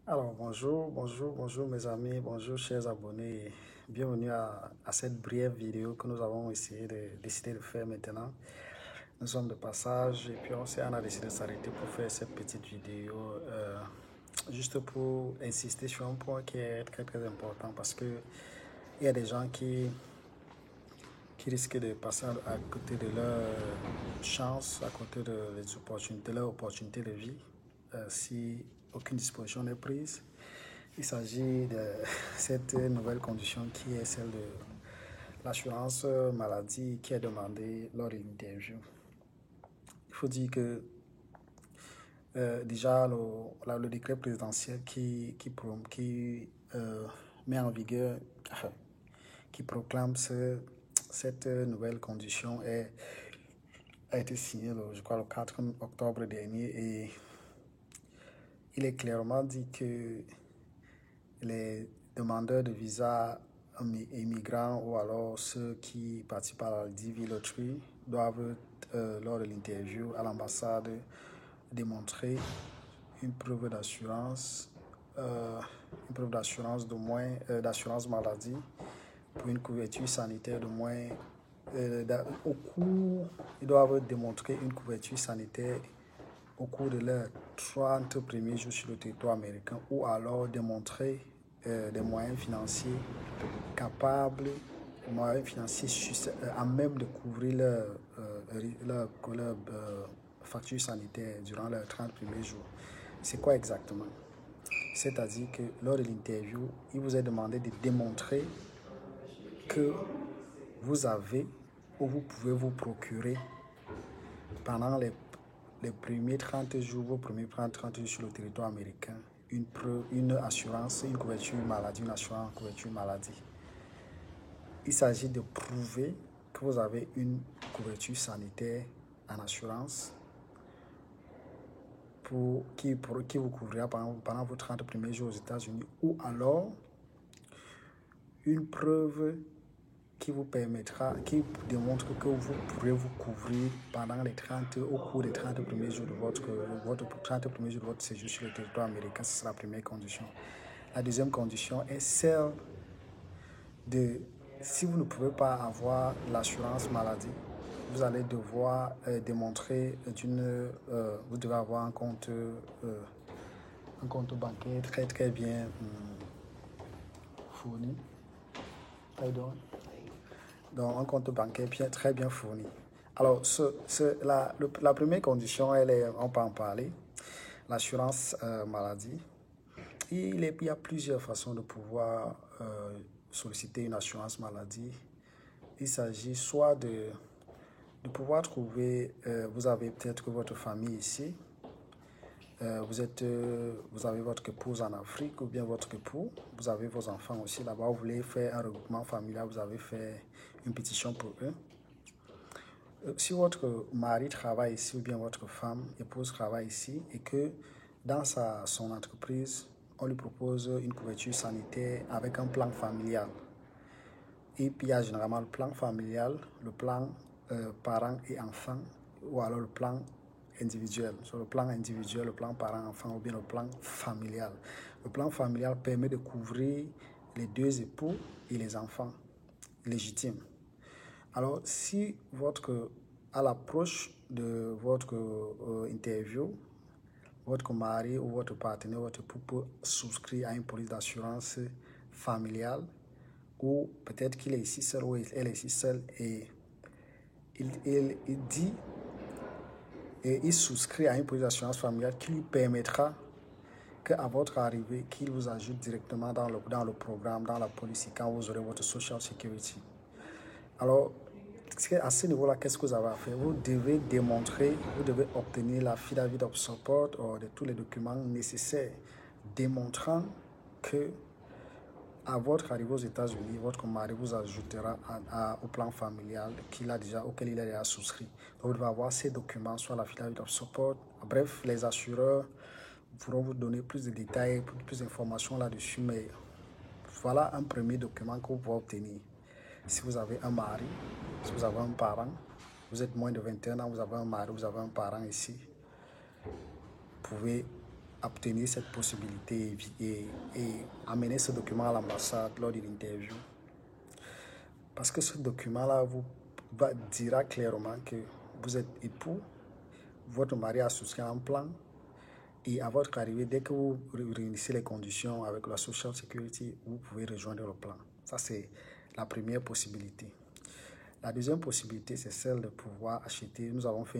Alors, bonjour mes amis, bonjour chers abonnés. Bienvenue à cette brève vidéo que nous avons décidé de faire maintenant. Nous sommes de passage et puis on a décidé de s'arrêter pour faire cette petite vidéo juste pour insister sur un point qui est très important parce que il y a des gens qui risquent de passer à côté de leur chance, à côté de leur opportunité de vie si aucune disposition n'est prise. Il s'agit de cette nouvelle condition qui est celle de l'assurance maladie qui est demandée lors de l'interview. Il faut dire que déjà le décret présidentiel qui met en vigueur, enfin, qui proclame cette nouvelle condition a été signé, je crois, le 4 octobre dernier et il est clairement dit que les demandeurs de visa immigrants ou alors ceux qui participent à la vie lottery doivent, lors de l'interview à l'ambassade, démontrer une preuve d'assurance, d'au moins d'assurance maladie pour une couverture sanitaire de moins au cours, ils doivent démontrer une couverture sanitaire au cours de leurs 30 premiers jours sur le territoire américain ou alors démontrer des moyens financiers capables, moyens financiers à même de couvrir leur facture sanitaire durant leurs 30 premiers jours. C'est quoi exactement? C'est-à-dire que lors de l'interview, il vous est demandé de démontrer que vous avez ou vous pouvez vous procurer pendant les premiers 30 jours, vos premiers 30 jours sur le territoire américain, une assurance, une couverture maladie, une assurance couverture maladie. Il s'agit de prouver que vous avez une couverture sanitaire en assurance qui vous couvrira pendant vos 30 premiers jours aux États-Unis ou alors une preuve qui vous permettra, qui démontre que vous pourrez vous couvrir pendant au cours des 30 premiers jours de votre 30 premiers jours de votre séjour sur le territoire américain. Ce sera la première condition. La deuxième condition est celle de, si vous ne pouvez pas avoir l'assurance maladie, vous allez devoir démontrer vous devez avoir un compte bancaire très bien fourni. Donc, un compte bancaire très bien fourni. Alors, la première condition, on peut en parler, l'assurance maladie. Il y a plusieurs façons de pouvoir solliciter une assurance maladie. Il s'agit soit de pouvoir trouver, vous avez peut-être votre famille ici, vous avez votre épouse en Afrique ou bien votre époux, vous avez vos enfants aussi là-bas, vous voulez faire un regroupement familial, vous avez fait une pétition pour eux. Si votre mari travaille ici ou bien votre femme, épouse travaille ici et que dans son entreprise, on lui propose une couverture sanitaire avec un plan familial. Et puis il y a généralement le plan familial, le plan parents et enfants ou alors le plan individuel. Sur le plan individuel, le plan parent-enfant ou bien le plan familial. Le plan familial permet de couvrir les deux époux et les enfants légitimes. Alors, si à l'approche de votre interview, votre mari ou votre partenaire, votre époux peut souscrire à une police d'assurance familiale ou peut-être qu'il est ici seul ou elle est ici seule et il souscrit à une police d'assurance familiale qui lui permettra qu'à votre arrivée, qu'il vous ajoute directement dans le programme, dans la police quand vous aurez votre Social Security. Alors, à ce niveau-là, qu'est-ce que vous avez à faire? Vous devez démontrer, vous devez obtenir la affidavit of support ou de tous les documents nécessaires démontrant que à votre arrivée aux États-Unis, votre mari vous ajoutera au plan familial auquel il a déjà souscrit. Donc, vous devez avoir ces documents, soit l'affidavit of support. Bref, les assureurs pourront vous donner plus de détails, plus d'informations là-dessus, mais voilà un premier document que vous pouvez obtenir. Si vous avez un mari, si vous avez un parent, vous êtes moins de 21 ans, vous avez un mari, vous avez un parent ici, vous pouvez obtenir cette possibilité et amener ce document à l'ambassade lors d'une interview. Parce que ce document-là vous dira clairement que vous êtes époux, votre mari a souscrit un plan et à votre arrivée, dès que vous réunissez les conditions avec la Social Security, vous pouvez rejoindre le plan. Ça, c'est la première possibilité. La deuxième possibilité, c'est celle de pouvoir acheter. Nous avons fait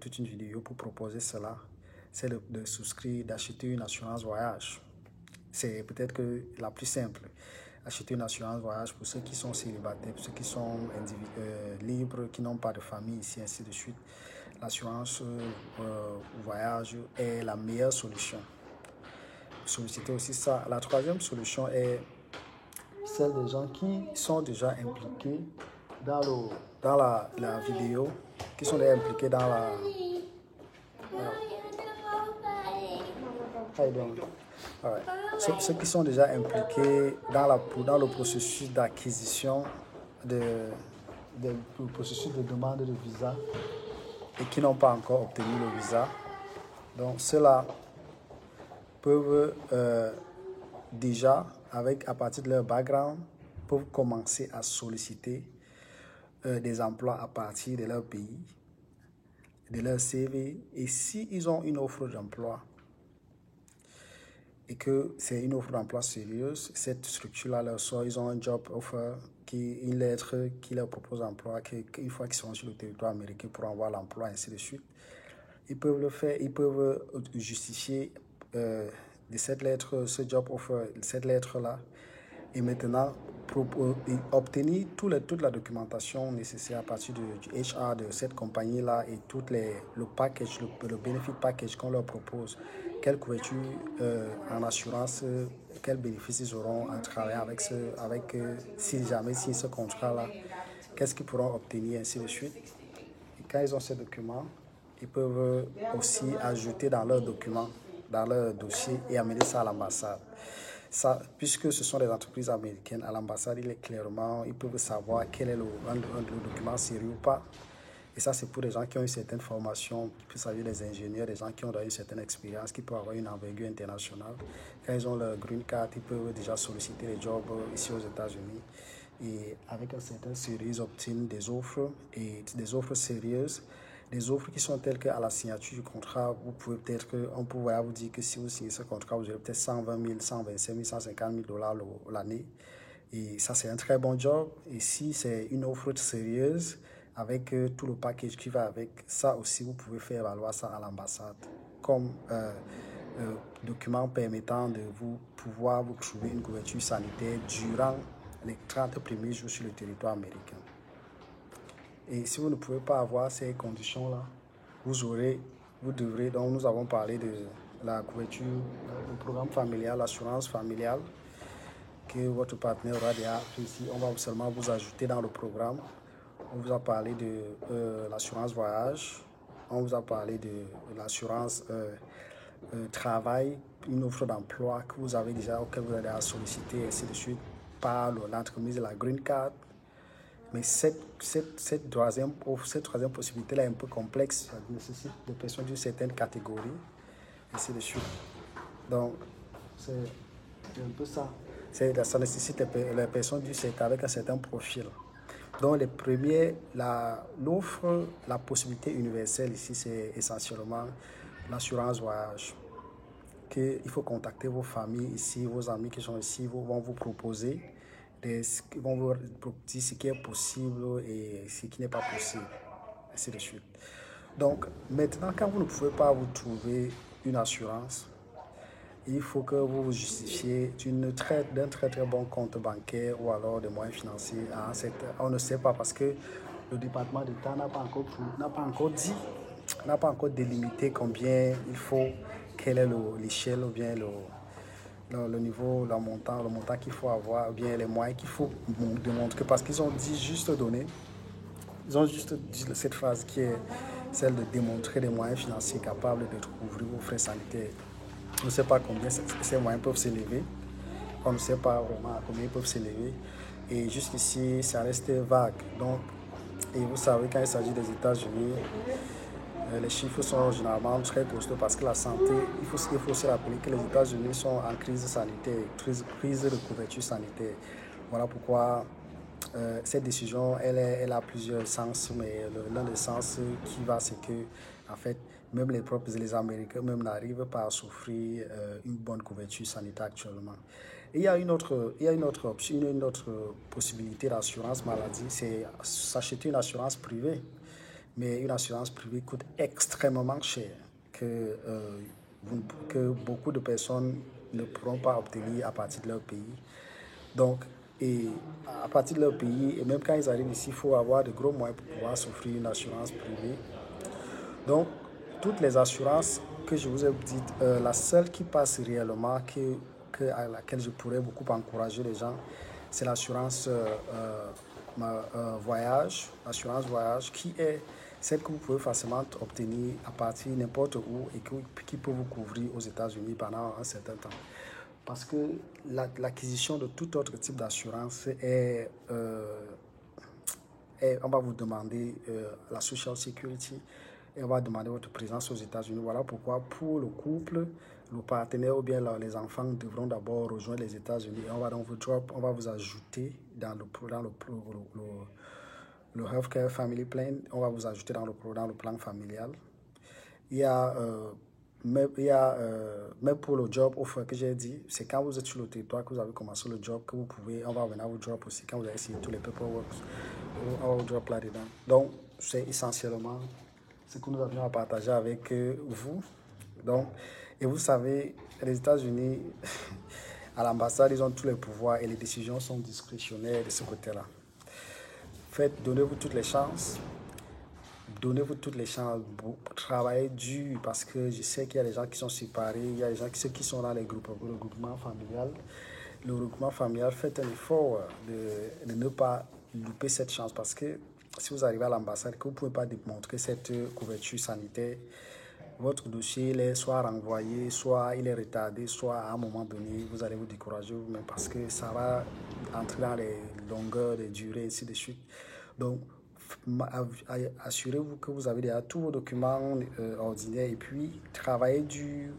toute une vidéo pour proposer cela. C'est de souscrire, d'acheter une assurance voyage. C'est peut-être que la plus simple. Acheter une assurance voyage pour ceux qui sont célibataires, pour ceux qui sont libres, qui n'ont pas de famille ici, ainsi de suite. L'assurance voyage est la meilleure solution. Sollicitez aussi ça. La troisième solution est celle des gens qui sont déjà impliqués dans la vidéo, qui sont déjà impliqués dans la... Ceux qui sont déjà impliqués dans le processus d'acquisition, le processus de demande de visa et qui n'ont pas encore obtenu le visa. Donc ceux-là peuvent déjà, à partir de leur background, peuvent commencer à solliciter des emplois à partir de leur pays, de leur CV. Et s'ils ont une offre d'emploi et que c'est une offre d'emploi sérieuse, cette structure-là leur sort, ils ont un job offer, une lettre qui leur propose l'emploi, qu'une fois qu'ils sont sur le territoire américain pour avoir l'emploi, ainsi de suite, ils peuvent le faire, ils peuvent justifier de cette lettre, ce job offer, cette lettre-là, et maintenant obtenir toute la documentation nécessaire à partir du HR de cette compagnie-là et le package, le benefit package qu'on leur propose. Quelle couverture en assurance, quels bénéfices ils auront en travaillant si jamais signent ce contrat-là, qu'est-ce qu'ils pourront obtenir, ainsi de suite. Et quand ils ont ces documents, ils peuvent aussi ajouter dans leurs documents, dans leur dossier et amener ça à l'ambassade. Ça, puisque ce sont des entreprises américaines, à l'ambassade, ils peuvent savoir quel est le document sérieux ou pas. Et ça, c'est pour des gens qui ont une certaine formation, il peut s'agir des ingénieurs, des gens qui ont une certaine expérience, qui peuvent avoir une envergure internationale. Quand ils ont leur green card, ils peuvent déjà solliciter les jobs ici aux États-Unis. Et avec un certain sérieux, ils obtiennent des offres, et des offres sérieuses. Des offres qui sont telles qu'à la signature du contrat, on pourrait vous dire que si vous signez ce contrat, vous aurez peut-être 120 000, 125 000, 150 000 dollars l'année. Et ça, c'est un très bon job. Et si c'est une offre sérieuse, avec tout le package qui va avec, ça aussi, vous pouvez faire valoir ça à l'ambassade comme document permettant de pouvoir vous trouver une couverture sanitaire durant les 30 premiers jours sur le territoire américain. Et si vous ne pouvez pas avoir ces conditions-là, vous devrez, donc nous avons parlé de la couverture, le programme familial, l'assurance familiale que votre partenaire aura déjà fait ici. On va seulement vous ajouter dans le programme. On vous a parlé de l'assurance voyage, on vous a parlé de l'assurance travail, une offre d'emploi que vous avez auquel vous avez déjà sollicité, ainsi de suite, par l'entremise de la Green Card. Mais cette troisième possibilité-là est un peu complexe, ça nécessite des personnes d'une certaine catégorie, ainsi de suite. Donc, c'est un peu ça. Ça nécessite les personnes avec un certain profil. Donc, l'offre, la possibilité universelle ici, c'est essentiellement l'assurance voyage. Il faut contacter vos familles ici, vos amis qui sont ici, vont vous proposer, vont vous dire ce qui est possible et ce qui n'est pas possible, ainsi de suite. Donc, maintenant, quand vous ne pouvez pas vous trouver une assurance, il faut que vous vous justifiez d'un très très bon compte bancaire ou alors de moyens financiers. On ne sait pas parce que le département d'État n'a pas encore délimité combien il faut, quelle est l'échelle ou bien le niveau, le montant qu'il faut avoir, ou bien les moyens qu'il faut démontrer, parce qu'ils ont juste dit cette phrase qui est celle de démontrer des moyens financiers capables de couvrir vos frais sanitaires. On ne sait pas combien ces moyens peuvent s'élever. On ne sait pas vraiment à combien ils peuvent s'élever. Et jusqu'ici, ça reste vague. Donc, et vous savez, quand il s'agit des États-Unis, Les chiffres sont généralement très costauds parce que la santé, il faut se rappeler que les États-Unis sont en crise sanitaire, crise de couverture sanitaire. Voilà pourquoi cette décision, elle a plusieurs sens, mais l'un des sens qui va, c'est que, en fait, même les Américains même n'arrivent pas à s'offrir une bonne couverture sanitaire actuellement. Et il y a une autre option, une autre possibilité d'assurance maladie, c'est s'acheter une assurance privée. Mais une assurance privée coûte extrêmement cher que, que beaucoup de personnes ne pourront pas obtenir à partir de leur pays. Donc, et à partir de leur pays, et même quand ils arrivent ici, il faut avoir de gros moyens pour pouvoir s'offrir une assurance privée. Donc, toutes les assurances que je vous ai dites, la seule qui passe réellement, à laquelle je pourrais beaucoup encourager les gens, c'est l'assurance voyage, l'assurance voyage, qui est celle que vous pouvez facilement obtenir à partir n'importe où et qui peut vous couvrir aux États-Unis pendant un certain temps. Parce que l'acquisition de tout autre type d'assurance on va vous demander la Social Security et on va demander votre présence aux États-Unis. Voilà pourquoi pour le couple, le partenaire ou bien les enfants devront d'abord rejoindre les États-Unis. On va donc on va vous ajouter dans le Healthcare Family Plan, on va vous ajouter dans le plan familial. Il y a, même pour le job offre que j'ai dit, c'est quand vous êtes sur le territoire que vous avez commencé le job que vous pouvez, on va venir vous drop aussi quand vous avez signé tous les paperwork, on va vous drop là-dedans. Donc, c'est essentiellement ce que nous avions à partager avec vous. Donc, et vous savez, les États-Unis, à l'ambassade, ils ont tous les pouvoirs et les décisions sont discrétionnaires de ce côté-là. Donnez-vous toutes les chances. Donnez-vous toutes les chances, travaillez dur parce que je sais qu'il y a des gens qui sont séparés, il y a des gens ceux qui sont dans les groupes, le regroupement familial. Le regroupement familial, faites un effort de ne pas louper cette chance parce que si vous arrivez à l'ambassade que vous ne pouvez pas démontrer cette couverture sanitaire, votre dossier il est soit renvoyé, soit il est retardé, soit à un moment donné, vous allez vous décourager vous-même parce que ça va entrer dans les longueurs, les durées, ainsi de suite. Donc, assurez-vous que vous avez déjà tous vos documents ordinaires et puis travaillez dur,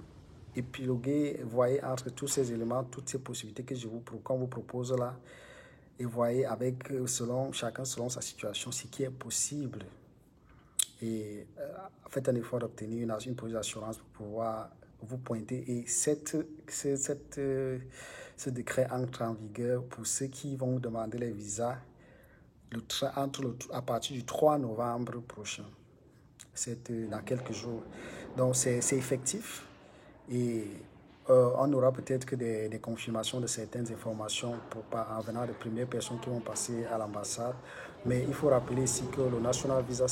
épiloguez, voyez entre tous ces éléments, toutes ces possibilités que qu'on vous propose là et voyez avec chacun selon sa situation ce qui est possible et faites un effort d'obtenir une police d'assurance pour pouvoir vous pointer et ce décret entre en vigueur pour ceux qui vont demander les visas à partir du 3 novembre prochain. C'est dans quelques jours. Donc, c'est effectif. Et on aura peut-être que des confirmations de certaines informations en venant des premières personnes qui vont passer à l'ambassade. Mais il faut rappeler ici que le National Visa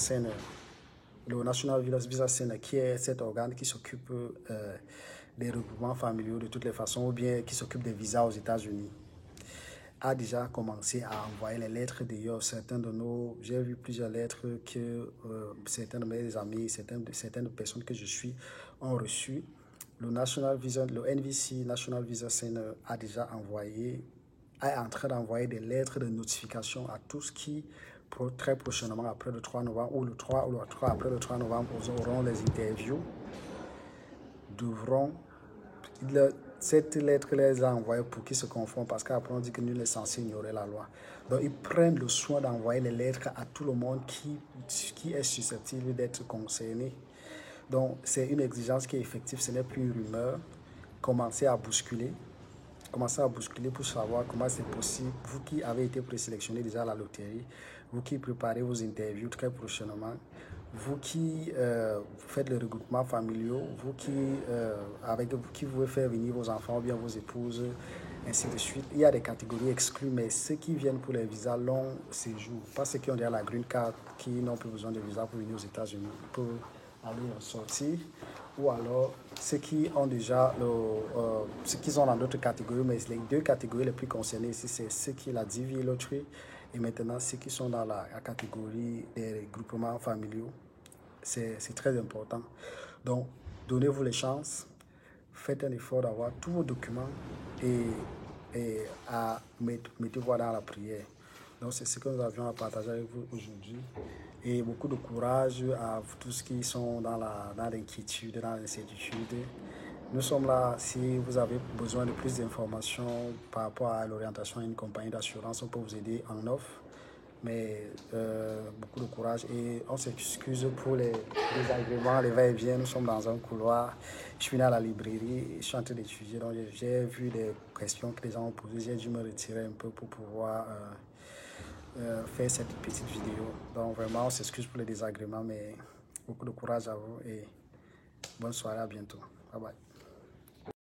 Center, qui est cet organe qui s'occupe des regroupements familiaux de toutes les façons, ou bien qui s'occupe des visas aux États-Unis, a déjà commencé à envoyer les lettres d'ailleurs. J'ai vu plusieurs lettres que certains de mes amis, certaines personnes que je suis ont reçues. Le NVC, National Visa Center, est en train d'envoyer des lettres de notification à tous qui, très prochainement, après le 3 novembre, ou le 3 après le 3 novembre, auront les interviews, cette lettre les a envoyées pour qu'ils se confondent parce qu'après on dit que nul n'est censé ignorer la loi. Donc ils prennent le soin d'envoyer les lettres à tout le monde qui est susceptible d'être concerné. Donc c'est une exigence qui est effective, ce n'est plus une rumeur. Commencez à bousculer pour savoir comment c'est possible. Vous qui avez été présélectionné déjà à la loterie, vous qui préparez vos interviews très prochainement, vous qui faites le regroupement familial, vous qui voulez faire venir vos enfants ou bien vos épouses, ainsi de suite. Il y a des catégories exclues, mais ceux qui viennent pour les visas long séjour, pas ceux qui ont déjà la green card, qui n'ont plus besoin de visa pour venir aux États-Unis, peuvent aller sortir. Ou alors ceux qui ont déjà ceux qui sont dans d'autres catégories, mais les deux catégories les plus concernées ici, c'est ceux qui ont la DV Lottery et maintenant ceux qui sont dans la catégorie des groupements familiaux. C'est très important. Donc, donnez-vous les chances, faites un effort d'avoir tous vos documents et mettez-vous dans la prière. Donc c'est ce que nous avions à partager avec vous aujourd'hui. Et beaucoup de courage à tous qui sont dans l'inquiétude, dans l'incertitude. Nous sommes là si vous avez besoin de plus d'informations par rapport à l'orientation à une compagnie d'assurance. On peut vous aider en offre. Mais beaucoup de courage et on s'excuse pour les désagréments, les va-et-vient. Nous sommes dans un couloir. Je suis venu à la librairie, je suis en train d'étudier. Donc j'ai vu des questions que les gens ont posées. J'ai dû me retirer un peu pour pouvoir faire cette petite vidéo. Donc vraiment, on s'excuse pour les désagréments, mais beaucoup de courage à vous et bonne soirée, à bientôt. Bye bye.